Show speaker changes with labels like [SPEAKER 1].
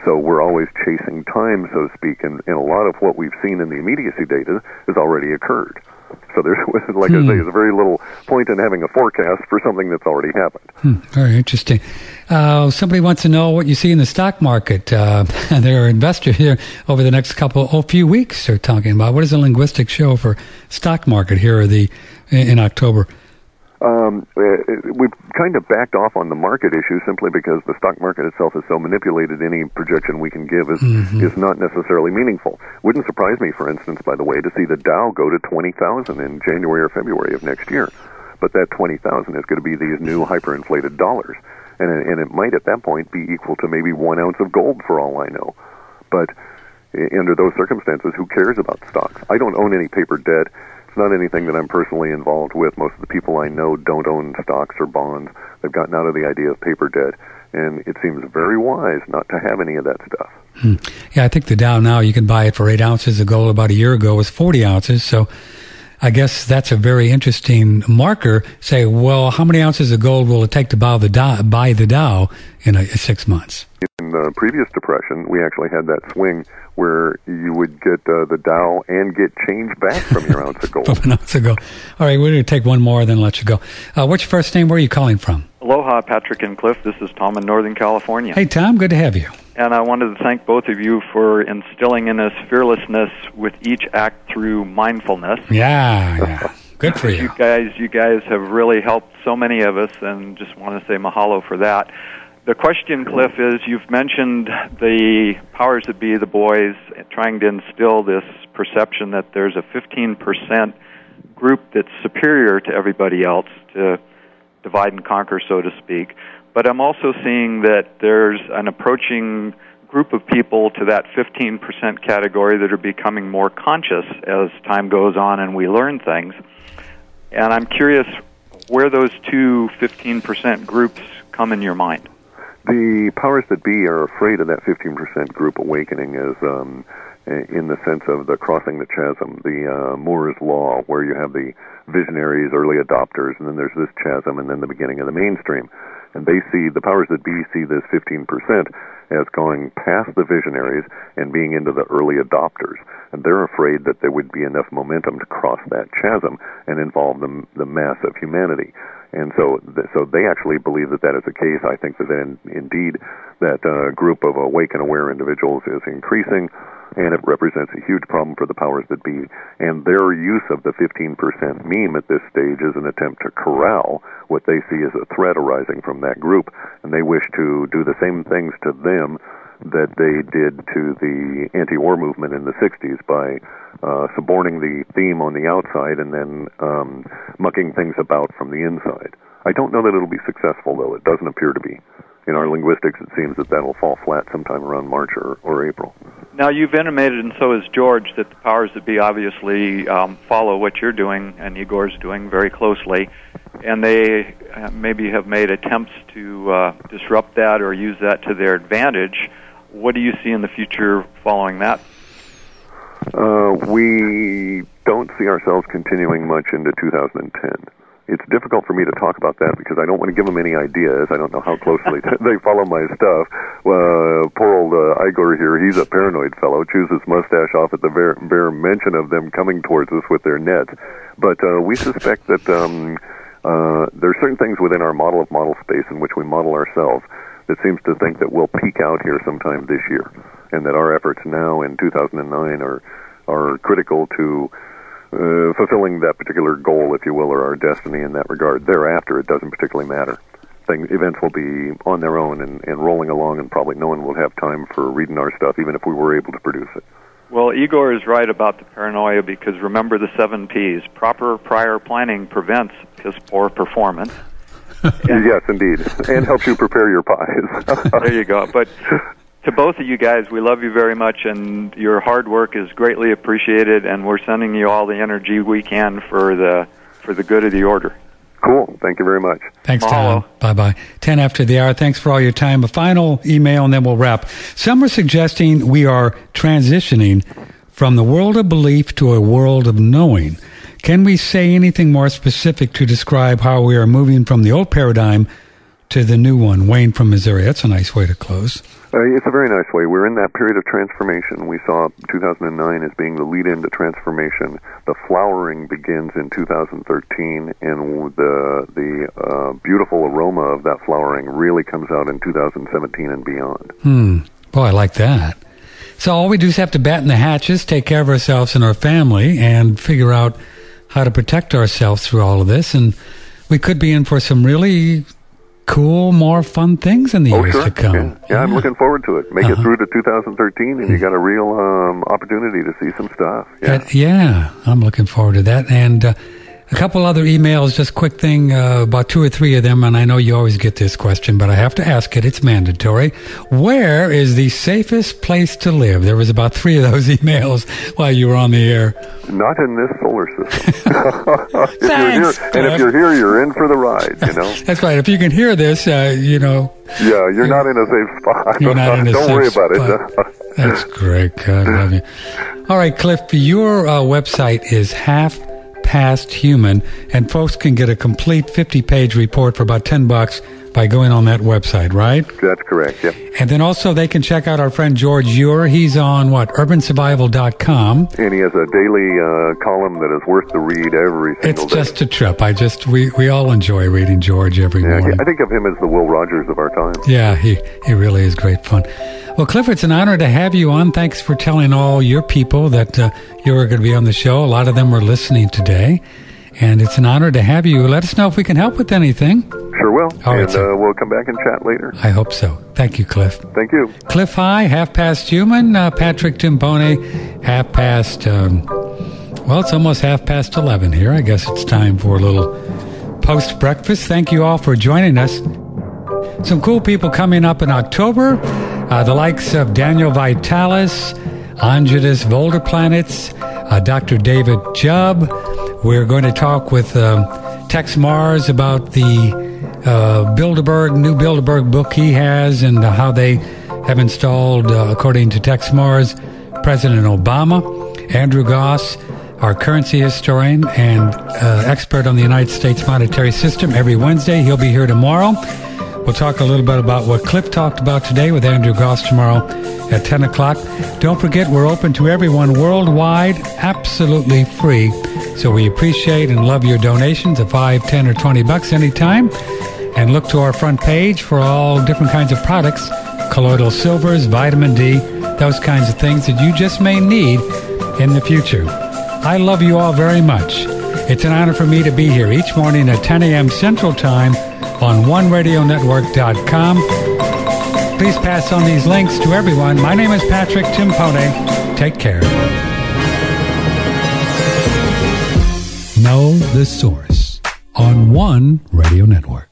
[SPEAKER 1] So we're always chasing time, so to speak, and a lot of what we've seen in the immediacy data has already occurred. So there's, like I say, there's a very little point in having a forecast for something that's already happened.
[SPEAKER 2] Very interesting. Somebody wants to know what you see in the stock market. There are investors here over the next few weeks are talking about. What is the linguistic show for stock market here in October?
[SPEAKER 1] We've kind of backed off on the market issue simply because the stock market itself is so manipulated. Any projection we can give is not necessarily meaningful. Wouldn't surprise me, for instance, by the way, to see the Dow go to 20,000 in January or February of next year. But that 20,000 is going to be these new hyperinflated dollars. And it might at that point be equal to maybe 1 ounce of gold for all I know. But under those circumstances, who cares about stocks? I don't own any paper debt. It's not anything that I'm personally involved with. Most of the people I know don't own stocks or bonds. They've gotten out of the idea of paper debt, and it seems very wise not to have any of that stuff.
[SPEAKER 2] Yeah, I think the Dow now, you can buy it for 8 ounces of gold. About a year ago was 40 ounces, so I guess that's a very interesting marker. Say, well, how many ounces of gold will it take to buy the Dow in 6 months?
[SPEAKER 1] In the previous depression, we actually had that swing where you would get the Dow and get change back from your ounce of gold.
[SPEAKER 2] From an ounce of gold. All right, we're going to take one more, then let you go. What's your first name? Where are you calling from?
[SPEAKER 3] Aloha, Patrick and Cliff. This is Tom in Northern California.
[SPEAKER 2] Hey, Tom. Good to have you.
[SPEAKER 3] And I wanted to thank both of you for instilling in us fearlessness with each act through mindfulness.
[SPEAKER 2] Yeah. Good for you.
[SPEAKER 3] You guys have really helped so many of us, and just want to say mahalo for that. The question, Cliff, is you've mentioned the powers that be, the boys, trying to instill this perception that there's a 15% group that's superior to everybody else, to divide and conquer, so to speak. But I'm also seeing that there's an approaching group of people to that 15% category that are becoming more conscious as time goes on and we learn things. And I'm curious where those two 15% groups come in your mind.
[SPEAKER 1] The powers that be are afraid of that 15% group awakening as in the sense of the crossing the chasm, the Moore's Law, where you have the visionaries, early adopters, and then there's this chasm, and then the beginning of the mainstream. And they see, the powers that be see this 15% as going past the visionaries and being into the early adopters. And they're afraid that there would be enough momentum to cross that chasm and involve the mass of humanity. And so they actually believe that that is the case. I think that indeed that group of awake and aware individuals is increasing, and it represents a huge problem for the powers that be. And their use of the 15% meme at this stage is an attempt to corral what they see as a threat arising from that group. And they wish to do the same things to them that they did to the anti-war movement in the 60s by suborning the theme on the outside and then mucking things about from the inside. I don't know that it'll be successful, though. It doesn't appear to be. In our linguistics, it seems that that'll fall flat sometime around March or April.
[SPEAKER 3] Now, you've intimated, and so has George, that the powers that be obviously follow what you're doing and Igor's doing very closely, and they maybe have made attempts to disrupt that or use that to their advantage. What do you see in the future following that?
[SPEAKER 1] We don't see ourselves continuing much into 2010. It's difficult for me to talk about that because I don't want to give them any ideas. I don't know how closely they follow my stuff. Poor old Igor here, he's a paranoid fellow, chews his mustache off at the bare mention of them coming towards us with their nets. But we suspect that there are certain things within our model of model space in which we model ourselves that seems to think that we'll peak out here sometime this year, and that our efforts now in 2009 are critical to fulfilling that particular goal, if you will, or our destiny in that regard. Thereafter, it doesn't particularly matter. Events will be on their own and rolling along, and probably no one will have time for reading our stuff, even if we were able to produce it.
[SPEAKER 3] Well, Igor is right about the paranoia, because remember the 7 Ps. Proper prior planning prevents piss poor performance.
[SPEAKER 1] Yes, indeed. And helps you prepare your pies.
[SPEAKER 3] There you go. But to both of you guys, we love you very much, and your hard work is greatly appreciated, and we're sending you all the energy we can for the good of the order.
[SPEAKER 1] Cool. Thank you very much.
[SPEAKER 2] Thanks, Tom. Bye-bye. 10 after the hour. Thanks for all your time. A final email, and then we'll wrap. Some are suggesting we are transitioning from the world of belief to a world of knowing. Can we say anything more specific to describe how we are moving from the old paradigm to the new one? Wayne from Missouri. That's a nice way to close.
[SPEAKER 1] It's a very nice way. We're in that period of transformation. We saw 2009 as being the lead into transformation. The flowering begins in 2013, and the beautiful aroma of that flowering really comes out in 2017 and beyond.
[SPEAKER 2] Boy, I like that. So all we do is have to batten the hatches, take care of ourselves and our family, and figure out how to protect ourselves through all of this. And we could be in for some really cool, more fun things in the years to come.
[SPEAKER 1] Yeah, I'm looking forward to it. Make it through to 2013, and you got a real opportunity to see some stuff.
[SPEAKER 2] I'm looking forward to that. And a couple other emails, just quick thing, about 2 or 3 of them, and I know you always get this question, but I have to ask it. It's mandatory. Where is the safest place to live? There was about 3 of those emails while you were on the air.
[SPEAKER 1] Not in this solar system.
[SPEAKER 2] Thanks,
[SPEAKER 1] if you're here, you're in for the ride, you know.
[SPEAKER 2] That's right. If you can hear this, you know.
[SPEAKER 1] Yeah, you're not in a safe spot.
[SPEAKER 2] You're not in a
[SPEAKER 1] Don't
[SPEAKER 2] safe
[SPEAKER 1] worry about
[SPEAKER 2] spot.
[SPEAKER 1] it.
[SPEAKER 2] That's great. God love you. All right, Cliff, your website is Half Past Human, and folks can get a complete 50-page report for about $10 by going on that website, right?
[SPEAKER 1] That's correct, yep.
[SPEAKER 2] And then also they can check out our friend George Ewer. He's on, urbansurvival.com.
[SPEAKER 1] And he has a daily column that is worth the read every single day.
[SPEAKER 2] It's just a trip. We all enjoy reading George every morning.
[SPEAKER 1] I think of him as the Will Rogers of our time.
[SPEAKER 2] Yeah, he really is great fun. Well, Cliff, it's an honor to have you on. Thanks for telling all your people that you were going to be on the show. A lot of them were listening today. And it's an honor to have you. Let us know if we can help with anything.
[SPEAKER 1] Sure will.
[SPEAKER 2] All right,
[SPEAKER 1] and we'll come back and chat later.
[SPEAKER 2] I hope so. Thank you, Cliff.
[SPEAKER 1] Thank you.
[SPEAKER 2] Cliff High, Half Past Human. Patrick Timpone, half past, it's almost 11:30 here. I guess it's time for a little post-breakfast. Thank you all for joining us. Some cool people coming up in October. The likes of Daniel Vitalis, Anjadis Voldeplanets, Dr. David Jubb. We're going to talk with Tex Mars about the new Bilderberg book he has and how they have installed, according to Tex Mars, President Obama. Andrew Goss, our currency historian and expert on the United States monetary system, every Wednesday. He'll be here tomorrow. We'll talk a little bit about what Cliff talked about today with Andrew Goss tomorrow at 10 o'clock. Don't forget, we're open to everyone worldwide, absolutely free. So we appreciate and love your donations of $5, $10, or $20 anytime. And look to our front page for all different kinds of products, colloidal silvers, vitamin D, those kinds of things that you just may need in the future. I love you all very much. It's an honor for me to be here each morning at 10 a.m. Central Time on OneRadioNetwork.com. Please pass on these links to everyone. My name is Patrick Timpone. Take care. Know the source on One Radio Network.